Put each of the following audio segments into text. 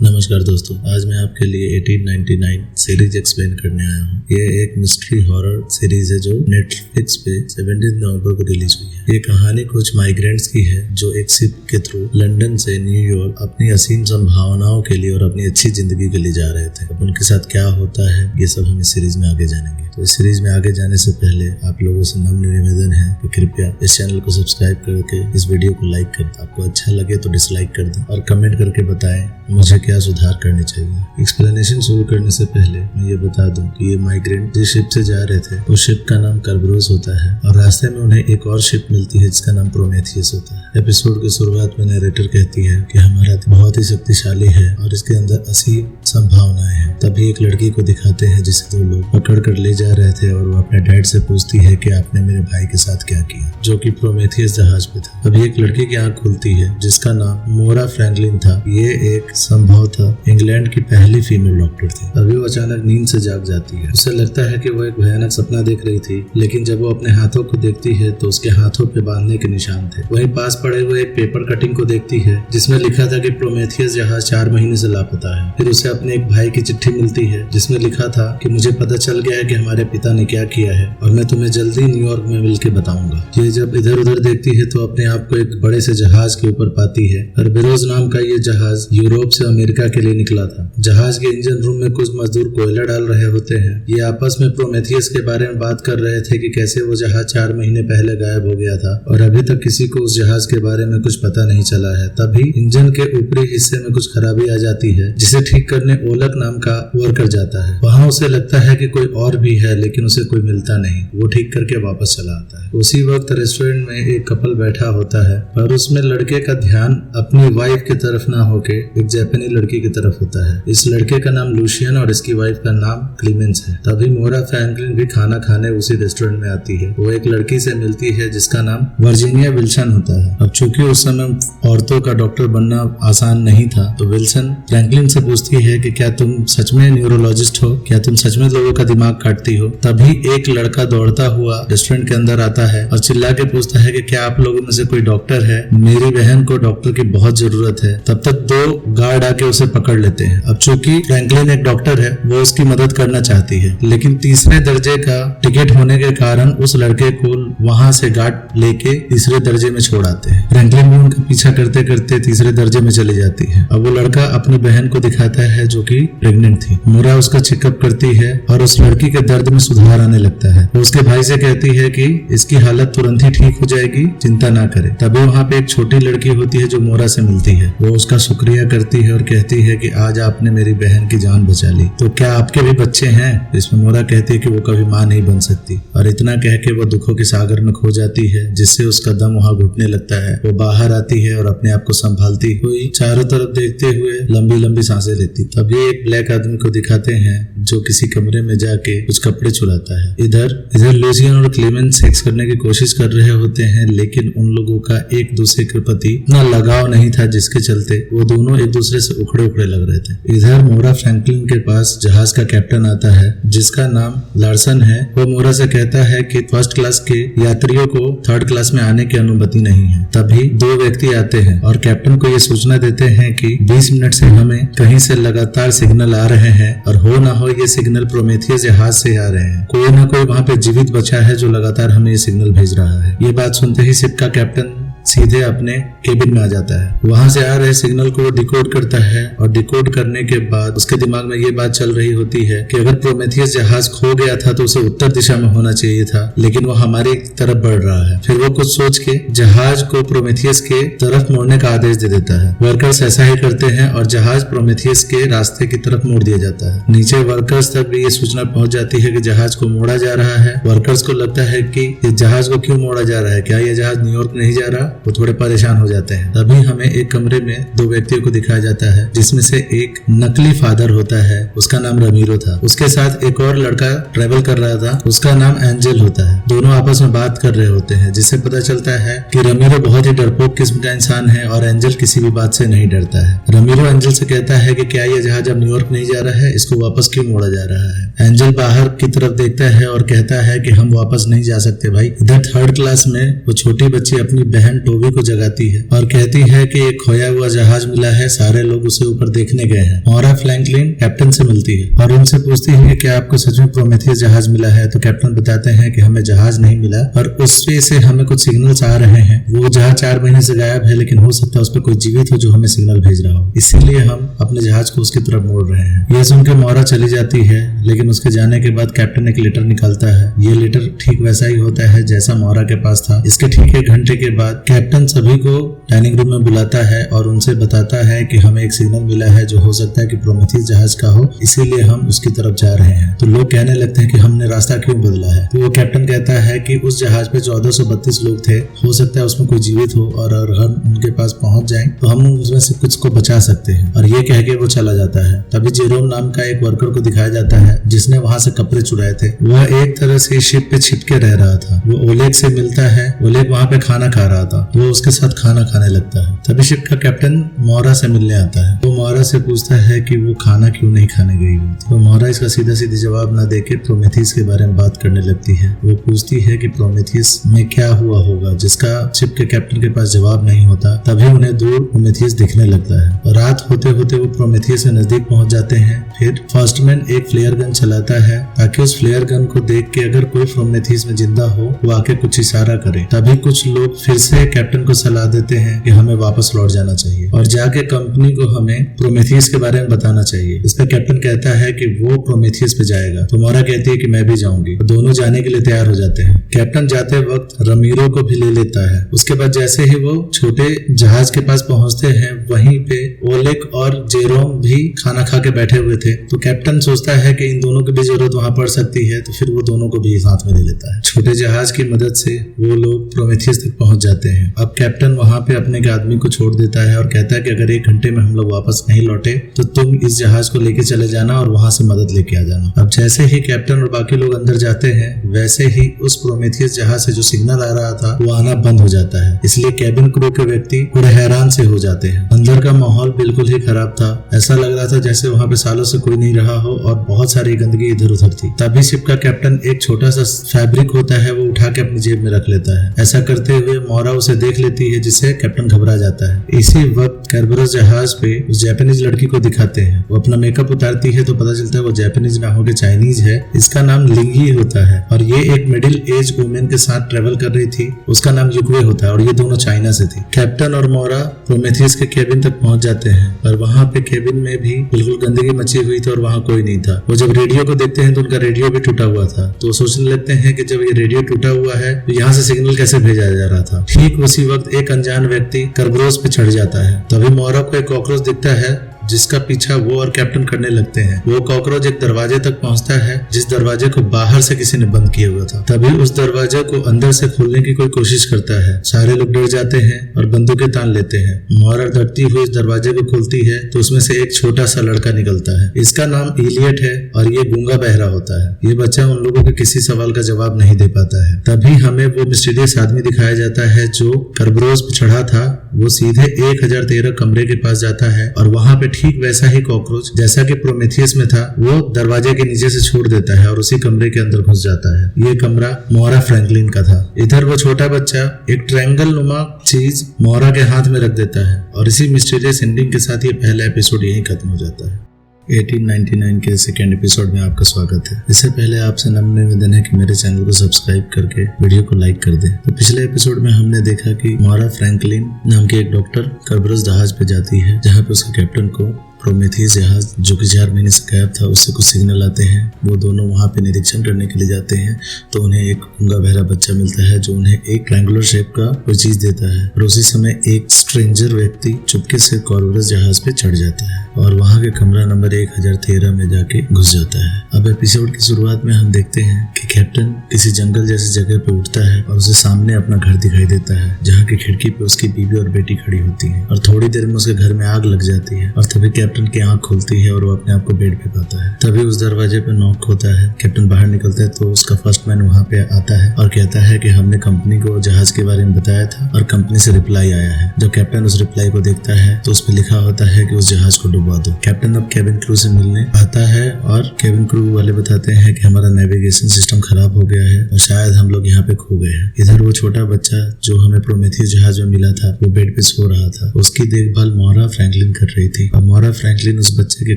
नमस्कार दोस्तों, आज मैं आपके लिए 1899 सीरीज एक्सप्लेन करने आया हूँ। ये एक मिस्ट्री हॉरर सीरीज है जो नेटफ्लिक्स पे 17 नवंबर को रिलीज हुई है। ये कहानी कुछ माइग्रेंट्स की है जो एक शिप के थ्रू लंदन से न्यूयॉर्क अपनी असीम संभावनाओं के लिए और अपनी अच्छी जिंदगी के लिए जा रहे थे। अब उनके साथ क्या होता है ये सब हम इस सीरीज में आगे जानेंगे। तो इस सीरीज में आगे जाने से पहले आप लोगों से नम्र निवेदन है कि कृपया इस चैनल को सब्सक्राइब करके इस वीडियो को लाइक कर दें। आपको अच्छा लगे तो डिसलाइक कर दें और कमेंट करके बताएं मुझे क्या सुधार करनी चाहिए। एक्सप्लेनेशन शुरू करने से पहले मैं ये बता दूं कि ये माइग्रेंट जिस शिप से जा रहे थे उस शिप का नाम कर्बरोस होता है और रास्ते में उन्हें एक और शिप मिलती है जिसका नाम प्रोमेथियस होता है। एपिसोड की शुरुआत में नरेटर कहती है कि हमारा बहुत ही शक्तिशाली है और इसके अंदर असीम संभावनाएं हैं। तभी एक लड़की को दिखाते हैं जिसे दो लोग पकड़ कर ले जा रहे थे और वो अपने डैड से पूछती है कि आपने मेरे भाई के साथ क्या किया, जो कि प्रोमेथियस जहाज पे था। तभी एक लड़की की आंख खुलती है जिसका नाम मोरा फ्रैंकलिन था। ये एक संभवतः इंग्लैंड की पहली फीमेल डॉक्टर थी। तभी वो अचानक नींद से जाग जाती है। उसे लगता है कि वो एक भयानक सपना देख रही थी, लेकिन जब वो अपने हाथों को देखती है तो उसके हाथों पे बांधने के निशान थे। वहीं पास पड़े हुए एक पेपर कटिंग को देखती है जिसमें लिखा था कि प्रोमेथियस जहाज 4 महीने से लापता है। फिर उसे अपने एक भाई की चिट्ठी मिलती है जिसमें लिखा था कि मुझे पता चल गया है कि हमारे पिता ने क्या किया है और मैं तुम्हें जल्दी न्यूयॉर्क में मिलकर बताऊंगा। ये जब इधर उधर देखती है तो अपने आप को एक बड़े से जहाज के ऊपर पाती है। कर्बरोस नाम का ये जहाज यूरोप से अमेरिका के लिए निकला था। जहाज के इंजन रूम में कुछ मजदूर कोयला डाल रहे होते हैं। ये आपस में प्रोमेथियस के बारे में बात कर रहे थे कि कैसे वो जहाज 4 महीने पहले गायब हो गया था और अभी तक किसी को उस जहाज के बारे में कुछ पता नहीं चला है। तभी इंजन के ऊपरी हिस्से में कुछ खराबी आ जाती है जिसे ठीक करने ओलक नाम का वर्कर जाता है। वहाँ उसे लगता है कि कोई और भी है, लेकिन उसे कोई मिलता नहीं। वो ठीक करके वापस चला आता है। उसी वक्त रेस्टोरेंट में एक कपल बैठा होता है और उसमें लड़के का ध्यान अपनी वाइफ की तरफ ना होके एक जापानी लड़की की तरफ होता है। इस लड़के का नाम लूशियन और इसकी वाइफ का नाम क्लीमेंस है। तभी मोरा फ्रैंकलिन भी खाना खाने उसी रेस्टोरेंट में आती है। वो एक लड़की से मिलती है जिसका नाम वर्जीनिया विल्सन होता है। अब चूंकि उस समय औरतों का डॉक्टर बनना आसान नहीं था तो विल्सन फ्रैंकलिन से पूछती है कि क्या तुम सच में न्यूरोलॉजिस्ट हो, क्या तुम सच में लोगों का दिमाग काटती हो। तभी एक लड़का दौड़ता हुआ रेस्टोरेंट के अंदर आता है और चिल्ला के पूछता है कि क्या आप लोगों में से कोई डॉक्टर है, मेरी बहन को डॉक्टर की बहुत जरूरत है। तब तक 2 गार्ड आके उसे पकड़ लेते हैं। अब चूंकि फ्रैंकलिन एक डॉक्टर है वो उसकी मदद करना चाहती है, लेकिन तीसरे दर्जे का टिकट होने के कारण उस लड़के को वहां से गार्ड लेके तीसरे दर्जे में छोड़ आते हैं। फ्रैंकलिन भी उनका पीछा करते करते तीसरे दर्जे में चली जाती है। अब वो लड़का अपनी बहन को दिखाता है जो कि प्रेग्नेंट थी। मोरा उसका चेकअप करती है और उस लड़की के दर्द में सुधार आने लगता है। वो उसके भाई से कहती है कि इसकी हालत तुरंत ही ठीक हो जाएगी, चिंता ना करे। तभी वहाँ पे एक छोटी लड़की होती है जो मोरा से मिलती है। वो उसका शुक्रिया करती है और कहती है कि आज आपने मेरी बहन की जान बचा ली, तो क्या आपके भी बच्चे हैं। इसमें मोरा कहती है कि वो कभी माँ नहीं बन सकती और इतना कह के वो दुखों के सागर में खो जाती है जिससे उसका दम वहाँ घुटने लगता है। वो बाहर आती है और अपने आप को संभालती हुई चारों तरफ देखते हुए लंबी लंबी सांसें लेती। तभी एक ब्लैक आदमी को दिखाते हैं जो किसी कमरे में जाके कुछ कपड़े चुराता है। इधर लूसियन और क्लीमेंस सेक्स करने की कोशिश कर रहे होते हैं, लेकिन उन लोगों का एक दूसरे के प्रति इतना लगाव नहीं था जिसके चलते वो दोनों एक दूसरे से उखड़े उखड़े लग रहे थे। इधर मोरा फ्रैंकलिन के पास जहाज का कैप्टन आता है जिसका नाम लार्सन है। वो मोरा से कहता है कि फर्स्ट क्लास के यात्रियों को थर्ड क्लास में आने की अनुमति नहीं है। तभी 2 व्यक्ति आते हैं और कैप्टन को ये सूचना देते हैं कि 20 मिनट से हमें कहीं से लगातार सिग्नल आ रहे हैं और हो ना हो ये सिग्नल प्रोमेथियस जहाज से आ रहे हैं। कोई ना कोई वहाँ पे जीवित बचा है जो लगातार हमें ये सिग्नल भेज रहा है। ये बात सुनते ही शिप का कैप्टन सीधे अपने केबिन में आ जाता है। वहां से आ रहे सिग्नल को वो डिकोड करता है और डिकोड करने के बाद उसके दिमाग में ये बात चल रही होती है कि अगर प्रोमेथियस जहाज खो गया था तो उसे उत्तर दिशा में होना चाहिए था, लेकिन वो हमारी तरफ बढ़ रहा है। फिर वो कुछ सोच के जहाज को प्रोमेथियस के तरफ मोड़ने का आदेश दे देता है। वर्कर्स ऐसा ही करते हैं और जहाज प्रोमेथियस के रास्ते की तरफ मोड़ दिया जाता है। नीचे वर्कर्स तक भी ये सूचना पहुंच जाती है कि जहाज को मोड़ा जा रहा है। वर्कर्स को लगता है कि ये जहाज को क्यों मोड़ा जा रहा है, क्या ये जहाज न्यूयॉर्क नहीं जा रहा। वो थोड़े परेशान हो जाते हैं। तभी हमें एक कमरे में 2 व्यक्तियों को दिखाया जाता है जिसमें से एक नकली फादर होता है, उसका नाम रमीरो था। उसके साथ एक और लड़का ट्रेवल कर रहा था, उसका नाम एंजल होता है। दोनों आपस में बात कर रहे होते हैं जिससे पता चलता है कि रमीरो बहुत ही डरपोक किस्म का इंसान है और एंजल किसी भी बात से नहीं डरता है। रमीरो एंजल से कहता है कि क्या ये जहाज अब न्यूयॉर्क नहीं जा रहा है, इसको वापस क्यों मोड़ा जा रहा है। एंजल बाहर की तरफ देखता है और कहता है कि हम वापस नहीं जा सकते भाई। इधर थर्ड क्लास में वो छोटी बच्ची अपनी बहन टोबी को जगाती है और कहती है कि एक खोया हुआ जहाज मिला है, सारे लोग उसे ऊपर देखने गए हैं। मोरा फ्रैंकलिन कैप्टन से मिलती है और उनसे पूछती है कि क्या आपको सच में प्रोमेथियस जहाज मिला है। तो कैप्टन बताते हैं कि हमें जहाज नहीं मिला, पर उसपे से हमें कुछ सिग्नल्स आ रहे हैं। वो जहाज 4 महीने से गायब है, लेकिन हो सकता है उस पर कोई जीवित हो जो हमें सिग्नल भेज रहा हो, इसीलिए हम अपने जहाज को उसकी तरफ मोड़ रहे हैं। यह सुनकर मोरा चली जाती है, लेकिन उसके जाने के बाद कैप्टन एक लेटर निकालता है। ये लेटर ठीक वैसा ही होता है जैसा मोरा के पास था। इसके ठीक 1 घंटे के बाद कैप्टन सभी को डाइनिंग रूम में बुलाता है और उनसे बताता है कि हमें एक सिग्नल मिला है जो हो सकता है कि प्रोमेथियस जहाज का हो, इसीलिए हम उसकी तरफ जा रहे हैं। तो लोग कहने लगते हैं कि हमने रास्ता क्यों बदला है। तो वो कैप्टन कहता है कि उस जहाज पे 1432 लोग थे, हो सकता है उसमें कोई जीवित हो और अगर हम उनके पास पहुंच जाएं तो हम उसमें से कुछ को बचा सकते हैं। और ये कह के वो चला जाता है। तभी जेरोम नाम का एक वर्कर को दिखाया जाता है जिसने वहां से कपड़े चुराए थे। वह एक तरह से शिप पे छिपके रह रहा था। वो ओलेग से मिलता है। ओलेग वहां पे खाना खा रहा था, वो उसके साथ खाना खाने लगता है। तभी शिप का कैप्टन मोरा से मिलने आता है। वो मोरा से पूछता है कि वो खाना क्यों नहीं खाने गई हुई थी। तो मोरा इसका सीधा सीधी जवाब न देके प्रोमेथियस के बारे में बात करने लगती है। वो पूछती है कि प्रोमेथियस में क्या हुआ होगा, जिसका शिप के कैप्टन के पास जवाब नहीं होता। तभी उन्हें दूर प्रोमेथियस दिखने लगता है। रात होते होते वो प्रोमेथियस के नजदीक पहुंच जाते हैं। फिर फर्स्टमैन एक फ्लेयर गन चलाता है ताकि उस फ्लेयर गन को देख के अगर कोई प्रोमेथियस में जिंदा हो वो आके कुछ इशारा करे। तभी कुछ लोग फिर से कैप्टन को सलाह देते हैं कि हमें वापस लौट जाना चाहिए और जाके कंपनी को हमें प्रोमेथियस के बारे में बताना चाहिए। इस पर कैप्टन कहता है कि वो प्रोमेथियस पे जाएगा। तो मोरा कहती है कि मैं भी जाऊंगी। तो दोनों जाने के लिए तैयार हो जाते हैं। कैप्टन जाते वक्त रमीरो को भी ले लेता है। उसके बाद जैसे ही वो छोटे जहाज के पास पहुंचते हैं, वहीं पे ओलेग और जेरोम भी खाना खा के बैठे हुए थे। तो कैप्टन सोचता है कि इन दोनों की भी जरूरत वहां पड़ सकती है, तो फिर वो दोनों को भी साथ में ले लेता है। छोटे जहाज की मदद से वो लोग प्रोमेथियस तक पहुंच जाते हैं। अब कैप्टन वहां पे अपने एक आदमी को छोड़ देता है और कहता है कि अगर 1 घंटे में हम लोग वापस नहीं लौटे तो तुम इस जहाज को लेके चले जाना और वहां से मदद लेके आ जाना। अब जैसे ही कैप्टन और बाकी लोग अंदर जाते हैं, वैसे ही उस प्रोमेथियस जहाज से जो सिग्नल आ रहा था वो आना बंद हो जाता है। इसलिए कैबिन क्रू के व्यक्ति पूरे हैरान से हो जाते हैं। अंदर का माहौल बिल्कुल ही खराब था। ऐसा लग रहा था जैसे वहां पे सालों से कोई नहीं रहा हो और बहुत सारी गंदगी इधर उधर थी। तभी शिप का कैप्टन एक छोटा सा फैब्रिक होता है वो उठा के अपनी जेब में रख लेता है। ऐसा करते हुए मोरा उसे देख लेती है, जिससे कैप्टन घबरा जाता है। इसी वक्त कैरबरस जहाज पे उस जापानीज लड़की को दिखाते हैं। वो अपना मेकअप उतारती है तो पता चलता है वो जापानीज ना होकर चाइनीज है। इसका नाम लिंगी होता है और ये एक मिडिल एज वुमेन के साथ ट्रेवल कर रही थी। उसका नाम युक्वे होता है और ये दोनों चाइना से थी। कैप्टन और मोरा प्रोमेथियस के केबिन तक पहुंच जाते हैं और वहां पे केबिन में भी बिल्कुल गंदगी मची हुई थी और वहां कोई नहीं था। वो जब रेडियो को देखते हैं तो उनका रेडियो भी टूटा हुआ था। तो वो सोचने लगते हैं कि जब ये रेडियो टूटा हुआ है तो यहाँ से सिग्नल कैसे भेजा जा रहा था। ठीक उसी वक्त एक अनजान व्यक्ति कर्बरोस पे चढ़ जाता है। तभी मोरा को एक कॉकरोच दिखता है जिसका पीछा वो और कैप्टन करने लगते हैं। वो कॉकरोच एक दरवाजे तक पहुंचता है जिस दरवाजे को बाहर से किसी ने बंद किया हुआ था। तभी उस दरवाजे को अंदर से खोलने की कोई कोशिश करता है। सारे लोग डर जाते हैं और बंदूकें तान लेते हैं। मोरा डरती हुई इस दरवाजे को खोलती है तो उसमें से एक छोटा सा लड़का निकलता है। इसका नाम इलियट है और ये गूंगा बहरा होता है। ये बच्चा उन लोगों के किसी सवाल का जवाब नहीं दे पाता है। तभी हमें वो मिस्टीरियस आदमी दिखाया जाता है जो कर्बरोस पे चढ़ा था। वो सीधे 1013 कमरे के पास जाता है और वहां पे ठीक वैसा ही कॉकरोच जैसा कि प्रोमेथियस में था वो दरवाजे के नीचे से छोड़ देता है और उसी कमरे के अंदर घुस जाता है। ये कमरा मोरा फ्रैंकलिन का था। इधर वो छोटा बच्चा एक ट्रायंगल नुमा चीज मोरा के हाथ में रख देता है और इसी मिस्टीरियस एंडिंग के साथ ये पहला एपिसोड यहीं खत्म हो जाता है। 1899 के सेकेंड एपिसोड में आपका स्वागत है। इससे पहले आपसे नम्र निवेदन है कि मेरे चैनल को सब्सक्राइब करके वीडियो को लाइक कर दें। तो पिछले एपिसोड में हमने देखा कि मोरा फ्रैंकलिन नाम के एक डॉक्टर कर्बरस जहाज पे जाती है जहाँ पे उसके कैप्टन को प्रोमेथियस जहाज जो कि 4 महीने से गायब था उससे कुछ सिग्नल आते हैं। वो दोनों वहां पे निरीक्षण करने के लिए जाते हैं तो उन्हें एक गूंगा बहरा बच्चा मिलता है जो उन्हें एक ट्रायंगुलर शेप का कोई चीज देता है। और उसी समय एक स्ट्रेंजर व्यक्ति चुपके से कर्बरस जहाज पे चढ़ जाता है और वहां के कमरा नंबर 1013 में जाके घुस जाता है। अब एपिसोड की शुरुआत में हम देखते हैं कि कैप्टन किसी जंगल जैसी जगह पे उठता है और उसे सामने अपना घर दिखाई देता है जहाँ की खिड़की पे उसकी बीवी और बेटी खड़ी होती है और थोड़ी देर में उसके घर में आग लग जाती है और तभी कैप्टन की आंख खुलती है और वो अपने आप को बेड पे पाता है। तभी उस दरवाजे पे नॉक होता है। कैप्टन बाहर निकलता है तो उसका फर्स्ट मैन वहाँ पे आता है और कहता है कि हमने कंपनी को जहाज के बारे में बताया था और कंपनी से रिप्लाई आया है। जब कैप्टन उस रिप्लाई को देखता है तो उस पे लिखा होता है कि उस जहाज को डुबा दो। कैप्टन अब केबिन क्रू से मिलने आता है और केबिन क्रू वाले बताते हैं कि हमारा नेविगेशन सिस्टम खराब हो गया है और शायद हम लोग यहाँ पे खो गए हैं। इधर वो छोटा बच्चा जो हमें प्रोमेथियस जहाज में मिला था वो बेड पे सो रहा था। उसकी देखभाल मोरा फ्रैंकलिन कर रही थी और मोरा फ्रैंकलिन उस बच्चे के